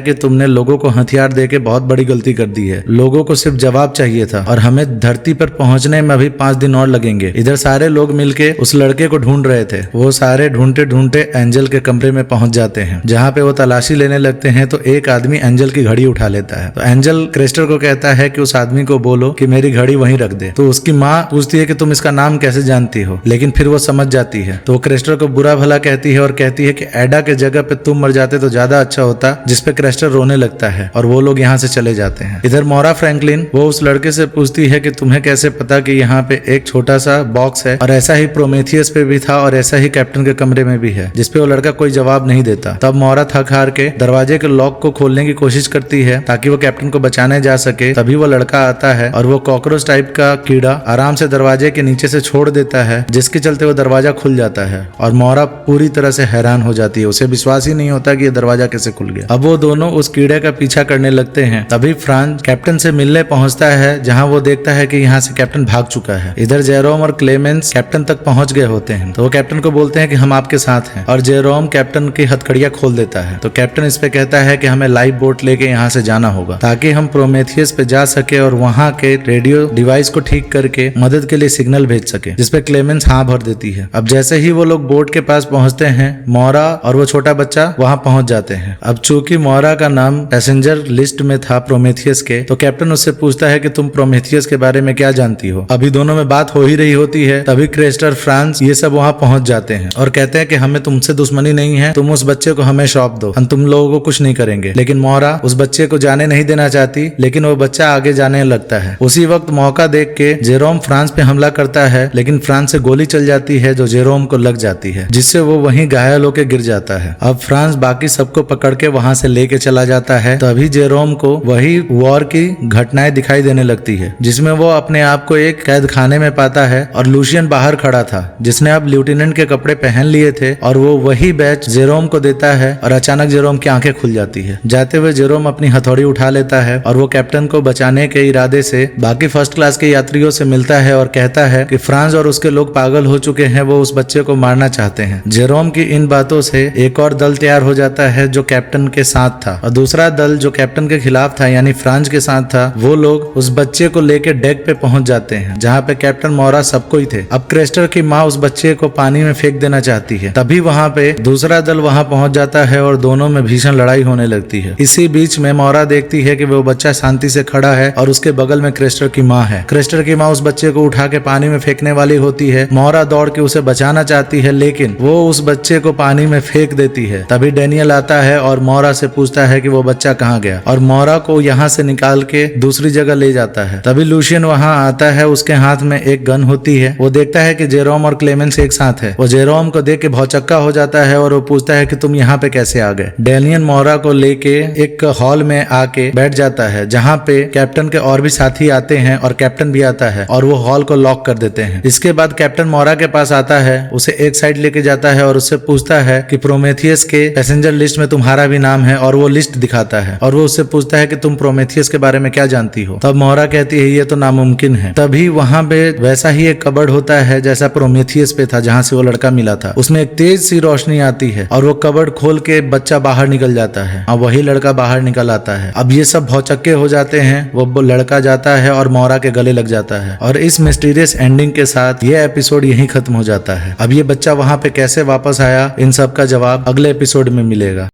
कि तुमने लोगों को हथियार देके बहुत बड़ी गलती कर दी है। लोगों को सिर्फ जवाब चाहिए था और हमें धरती पर पहुंचने में अभी 5 दिन और लगेंगे। इधर सारे लोग मिलके उस लड़के को ढूंढ रहे थे। वो सारे ढूंढते ढूंढते एंजल के कमरे में पहुंच जाते हैं जहाँ पे वो तलाशी लेने लगते हैं। तो एक आदमी एंजल की घड़ी उठा लेता है। तो एंजल क्रेस्टर को कहता है कि उस आदमी को बोलो कि मेरी घड़ी वहीं रख दे। तो उसकी माँ पूछती है कि तुम इसका नाम कैसे जानती हो, लेकिन फिर वो समझ जाती है। तो क्रेस्टर को बुरा भला कहती है और कहती है कि एडा के जगह पे तुम मर जाते तो ज्यादा अच्छा होता, जिसपे क्रेस्टर रोने लगता है और वो लोग यहाँ से चले जाते हैं। इधर मोरा फ्रैंकलिन वो उस लड़के से पूछती है कि तुम्हें कैसे पता कि यहाँ पे एक छोटा सा बॉक्स है और ऐसा ही प्रोमेथियस पे भी था और ऐसा ही कैप्टन के कमरे में भी है, जिसपे वो लड़का कोई जवाब नहीं देता। तब मोरा थक हार के दरवाजे के लॉक को खोलने की कोशिश करती है ताकि वो कैप्टन को बचाने जा सके। तभी वो लड़का आता है और वो कॉकरोच टाइप का कीड़ा आराम से दरवाजे के नीचे से छोड़ देता है, जिसके चलते वो दरवाजा खुल जाता है और मोरा पूरी तरह से हैरान हो जाती है। उसे विश्वास ही नहीं होता कि ये दरवाजा कैसे खुल गया। अब वो दोनों उस कीड़े का पीछा करने लगते हैं। तभी फ्रांस कैप्टन से मिलने पहुंचता है जहां वो देखता है कि यहाँ से कैप्टन भाग चुका है। इधर जेरोम और क्लेमेंस कैप्टन तक पहुंच गए होते हैं तो वो कैप्टन को बोलते हैं कि हम आपके साथ हैं और जेरोम कैप्टन की हथकड़ियां खोल देता है। तो कैप्टन इस पे कहता है कि हमें लाइफ बोट लेके यहाँ से जाना होगा ताकि हम प्रोमेथियस पे जा सके और वहाँ के रेडियो डिवाइस को ठीक करके मदद के लिए सिग्नल भेज सके, जिसपे क्लेमेंस हाँ भर देती है। अब जैसे ही वो लोग बोट के पास पहुंचते हैं मोरा और वो छोटा बच्चा वहाँ पहुंच जाते हैं। अब चूंकि मोरा का नाम पैसेंजर लिस्ट में था प्रोमेथियस के, तो कैप्टन उससे पूछता है कि तुम प्रोमेथियस के बारे में क्या जानती हो। अभी दोनों में बात हो ही रही होती है तभी क्रेस्टर फ्रांस ये सब वहाँ पहुंच जाते हैं और कहते हैं कि हमें तुमसे दुश्मनी नहीं है, तुम उस बच्चे को हमें सौंप दो, हम तुम लोगों को कुछ नहीं करेंगे। लेकिन मोरा उस बच्चे को जाने नहीं देना चाहती, लेकिन वो बच्चा आगे जाने लगता है। उसी वक्त मौका देख के जेरोम फ्रांस पे हमला करता है, लेकिन फ्रांस से गोली चल जाती है जो जेरोम को लग जाती है, जिससे वो वहीं घायल होकर गिर जाता है। अब फ्रांस बाकी सबको पकड़ के वहां से लेके चला जाता है। तभी जेरोम को वही वॉर की घटनाएं दिखाई देने लगती है, जिसमें वो अपने आप को एक कैद खाने में पाता है और लूशियन बाहर खड़ा था जिसने अब लेफ्टिनेंट के कपड़े पहन लिए थे और वो वही बैच जेरोम को देता है और अचानक जेरोम की आंखें खुल जाती है। जाते हुए जेरोम अपनी हथौड़ी उठा लेता है और वो कैप्टन को बचाने के इरादे से बाकी फर्स्ट क्लास के यात्रियों से मिलता है और कहता है कि फ्रांस और उसके लोग पागल हो चुके हैं, वो उस बच्चे को मारना चाहते हैं। जेरोम की इन बातों से एक और दल तैयार हो जाता है जो कैप्टन के साथ था और दूसरा दल जो कैप्टन के खिलाफ था यानी फ्रांस के साथ था, वो लोग उस बच्चे को लेके डेक पे पहुंच जाते हैं जहाँ पे कैप्टन मोरा सबको ही थे। अब क्रेस्टर की माँ उस बच्चे को पानी में फेंक देना चाहती है। तभी वहाँ पे दूसरा दल वहाँ पहुंच जाता है और दोनों में भीषण लड़ाई होने लगती है। इसी बीच में मोरा देखती है कि वो बच्चा शांति से खड़ा है और उसके बगल में क्रेस्टर की माँ है। क्रेस्टर की माँ उस बच्चे को उठा के पानी में फेंकने वाली होती है। मोरा दौड़ के उसे बचाना चाहती है, लेकिन वो उस बच्चे को पानी में फेंक देती है। तभी डैनियल आता है और मोरा से पूछता है कि वो बच्चा कहाँ गया और मोरा को यहाँ से निकाल के दूसरी जगह ले जाता है। तभी लूशियन वहाँ आता है, उसके हाथ में एक गन होती है। वो देखता है कि जेरोम और क्लेमेंस एक साथ है। वो जेरोम को देख के भौचक्का हो जाता है और वो पूछता है कि तुम यहाँ पे कैसे आ गए। डैनियल मोरा को लेके एक हॉल में आके बैठ जाता है जहाँ पे कैप्टन के और भी साथी आते हैं और कैप्टन भी आता है और वो हॉल को लॉक कर देते हैं। इसके बाद कैप्टन मोरा के पास आता है, उसे एक साइड लेके जाता है और उससे पूछता है कि प्रोमेथियस के पैसेंजर लिस्ट में तुम्हारा भी नाम है और वो लिस्ट दिखाता है और वो उससे पूछता है कि तुम प्रोमेथियस के बारे में क्या जानती हो। तब मोरा कहती है ये तो नामुमकिन है। तभी वहां पे वैसा ही एक कबर्ड होता है जैसा प्रोमेथियस पे था जहाँ से वो लड़का मिला था। उसमें एक तेज सी रोशनी आती है और वो कबर्ड खोल के बच्चा बाहर निकल जाता है और वही लड़का बाहर निकल आता है। अब ये सब भौचक्के हो जाते हैं। वो लड़का जाता है और मोरा के गले लग जाता है और इस मिस्टीरियस एंडिंग के साथ ये एपिसोड यहीं खत्म हो जाता है। अब ये बच्चा वहां पे कैसे वापस आया, इन सब का जवाब अगले एपिसोड में मिलेगा।